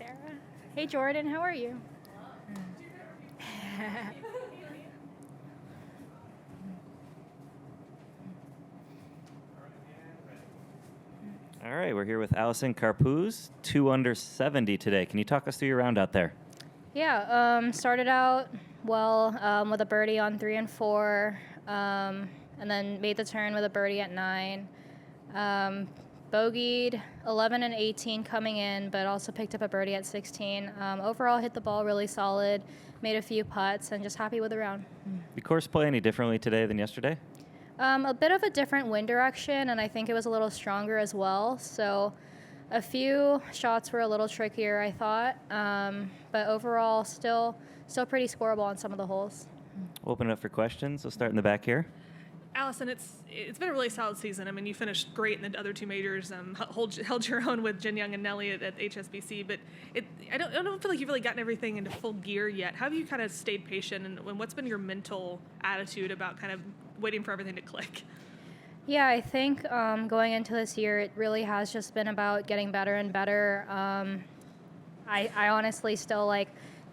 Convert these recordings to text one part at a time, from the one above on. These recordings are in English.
Sarah. Hey, Jordan, how are you? All right, we're here with Allisen Corpuz, 2 under 70 today. Can you talk us through your round out there? Yeah, started out well with a birdie on 3 and 4, and then made the turn with a birdie at 9. Bogeyed 11 and 18 coming in, but also picked up a birdie at 16. Overall, hit the ball really solid, made a few putts, and just happy with the round. The course play any differently today than yesterday? A bit of a different wind direction, and I think it was a little stronger as well. So a few shots were a little trickier, I thought, but overall still pretty scoreable on some of the holes. We'll open it up for questions. We'll start in the back here. Allisen, it's been a really solid season. I mean, you finished great in the other 2 majors, held your own with Jin Young and Nelly at HSBC, but I don't feel like you've really gotten everything into full gear yet. How have you kind of stayed patient, and what's been your mental attitude about kind of waiting for everything to click? Yeah, I think going into this year, it really has just been about getting better and better. I honestly still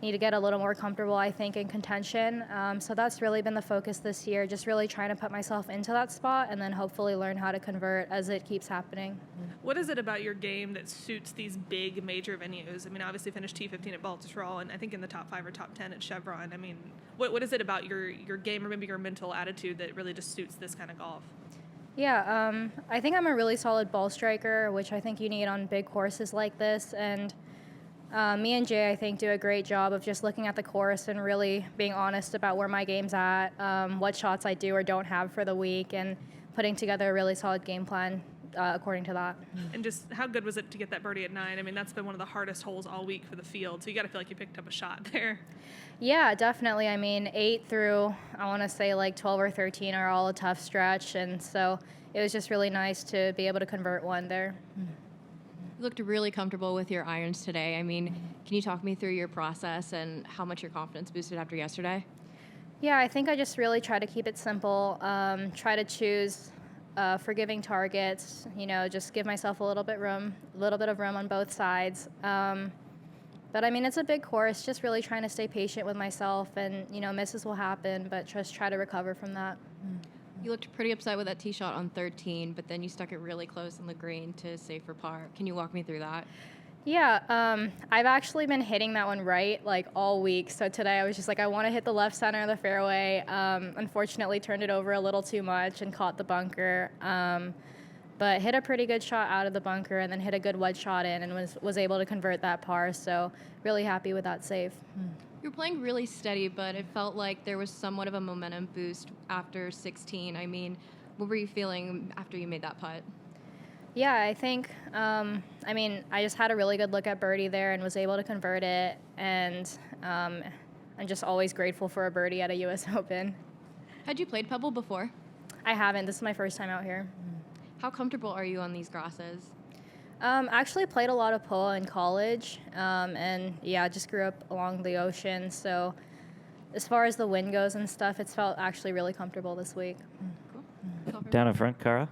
need to get a little more comfortable, I think, in contention. So that's really been the focus this year, just really trying to put myself into that spot and then hopefully learn how to convert as it keeps happening. What is it about your game that suits these big major venues? I mean, obviously finished T15 at Baltusrol, and I think in the top 5 or top 10 at Chevron. I mean, what is it about your game or maybe your mental attitude that really just suits this kind of golf? Yeah, I think I'm a really solid ball striker, which I think you need on big courses like this. And me and Jay, I think, do a great job of just looking at the course and really being honest about where my game's at, what shots I do or don't have for the week, and putting together a really solid game plan according to that. And just how good was it to get that birdie at 9? I mean, that's been one of the hardest holes all week for the field, so you got to feel like you picked up a shot there. Yeah, definitely. I mean, 8 through, I want to say 12 or 13 are all a tough stretch, and so it was just really nice to be able to convert one there. You looked really comfortable with your irons today. I mean, can you talk me through your process and how much your confidence boosted after yesterday? Yeah, I think I just really try to keep it simple, try to choose forgiving targets, just give myself a little bit of room on both sides. But I mean, it's a big course, just really trying to stay patient with myself, and misses will happen, but just try to recover from that. You looked pretty upset with that tee shot on 13, but then you stuck it really close on the green to save for par. Can you walk me through that? Yeah, I've actually been hitting that one right all week. So today I was just I want to hit the left center of the fairway. Unfortunately, turned it over a little too much and caught the bunker. But hit a pretty good shot out of the bunker and then hit a good wedge shot in and was able to convert that par. So really happy with that save. You were playing really steady, but it felt like there was somewhat of a momentum boost after 16. I mean, what were you feeling after you made that putt? Yeah, I think, I just had a really good look at birdie there and was able to convert it. And I'm just always grateful for a birdie at a U.S. Open. Had you played Pebble before? I haven't. This is my first time out here. How comfortable are you on these grasses? Actually played a lot of polo in college, and I just grew up along the ocean. So as far as the wind goes and stuff, it's felt actually really comfortable this week. Cool. Down in front, Cara.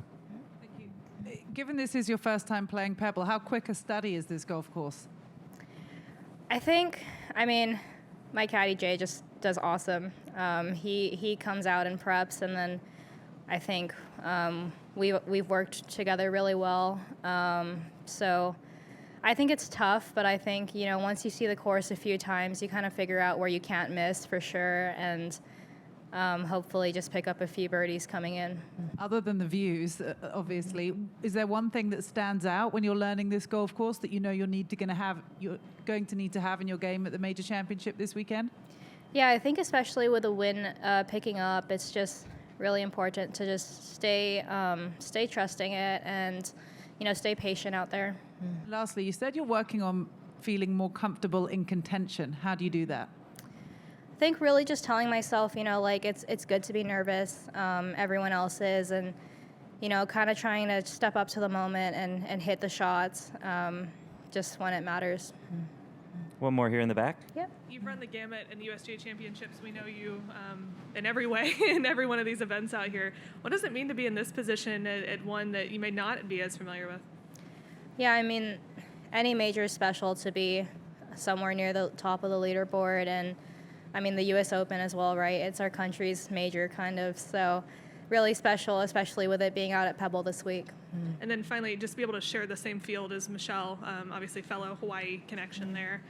Thank you. Given this is your first time playing Pebble, how quick a study is this golf course? I think, my caddy Jay just does awesome. He comes out and preps, and then I think we've worked together really well. So I think it's tough, but I think, once you see the course a few times, you kind of figure out where you can't miss for sure, and hopefully just pick up a few birdies coming in. Other than the views, obviously, is there one thing that stands out when you're learning this golf course that you're going to need to have in your game at the Major Championship this weekend? Yeah, I think especially with the wind picking up, it's just really important to just stay trusting it and stay patient out there. Lastly, you said you're working on feeling more comfortable in contention. How do you do that? I think really just telling myself, it's good to be nervous. Everyone else is, and kind of trying to step up to the moment and hit the shots just when it matters. One more here in the back. Yep. You've run the gamut in the USGA Championships. We know you in every way in every one of these events out here. What does it mean to be in this position at one that you may not be as familiar with? Yeah, any major is special to be somewhere near the top of the leaderboard. And I mean, the U.S. Open as well, right? It's our country's major, kind of. So really special, especially with it being out at Pebble this week. And then finally, just be able to share the same field as Michelle, obviously fellow Hawaii connection there.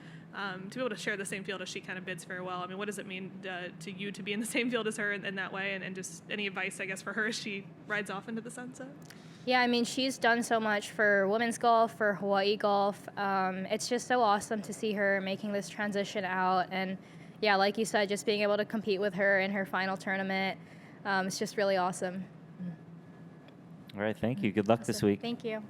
To be able to share the same field as she kind of bids farewell. I mean, what does it mean to you to be in the same field as her in that way? And just any advice, I guess, for her as she rides off into the sunset? Yeah, I mean, she's done so much for women's golf, for Hawaii golf. It's just so awesome to see her making this transition out. And yeah, like you said, just being able to compete with her in her final tournament, it's just really awesome. All right, thank you. Good luck this week. Thank you.